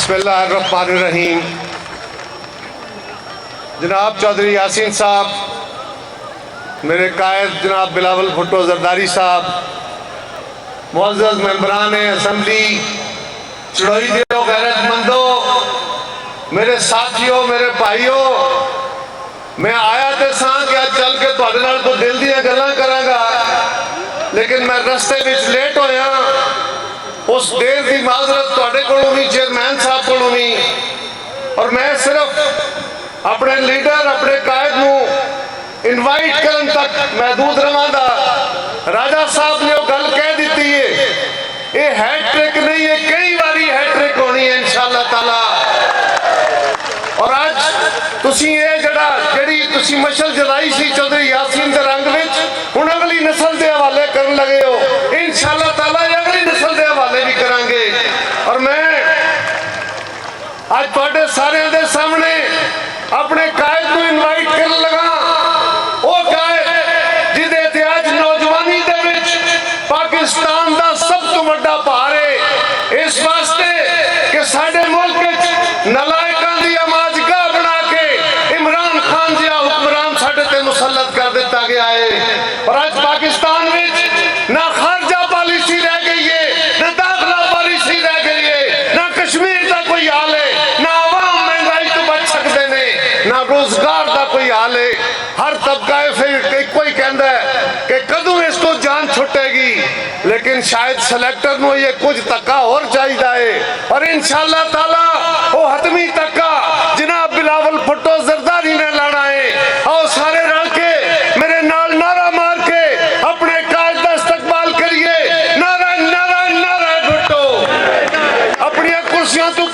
बिस्मिल्लाहिर्रहमानिर्रहीम। जनाब चौधरी यासीन साहब, मेरे कायद जनाब बिलावल भुट्टो जरदारी साहब, मुअज़्ज़ज़ मेंबरान असम्बली, चढ़ोई दियो गैरतमंदो, मेरे साथियों, मेरे भाइयों, मैं आया तो सा कि अज चल के तुहाडे नाल कोई दिल दी गल्लां करांगा, लेकिन मैं रस्ते विच लेट होया। उस देर की माजरत तुहाडे कोलों भी, चेयरमैन साहब कोलों भी, और मैं सिर्फ अपने लीडर, अपने कायद नूं इनवाइट करन तक महदूद रहांगा। राजा साहब ने वो गल कह दी है, ये हैट्रिक नहीं है, कई बारी हैट्रिक होनी है इंशाअल्लाह ताला। और अज तुसी ये जड़ी तुसी मशल जलाई सी चौधरी यासीन के रंग विच, हुण अगली नस्ल के हवाले करन लगे हो। इंशाअल्लाह ताला अगली नस्ल के हवाले भी करांगे। और मैं अज तुहाडे सारिਆਂ दे सामने अपने कायद को इनवाइट कर लगा। वो कायद जिहदे ते अज नौजवानी दे विच पाकिस्तान दा सब तो वड्डा भार है, इस वास्ते कि साडे मुल्क विच नलायकां दी अमाजगाह बना के इमरान खान जिहा हुक्मरान साडे ते मुसल्लत कर दिता गया है। और अज पाकिस्तान विच ना खारजा पॉलिसी रह गई है, ना दाखिला पॉलिसी रह गई है, ना कश्मीर का कोई हाल है, ना आवाम महंगाई तो बच सकते ने, ना रोजगार का कोई हाल है। हर तबका फिर कोई कहता है कि कदों इसको जान छुटेगी, लेकिन शायद सिलेक्टर को ये कुछ धक्का और चाहिए है। और इंशाअल्लाह ताला वो हतमी धक्का जनाब बिलावल भुट्टो जरदारी ने लाना है। और सारे रल के मेरे नाल नारा मार के अपने कायद का इस्तकबाल करिए। नारा नारा नारा भुट्टो। अपनी कुर्सियों तो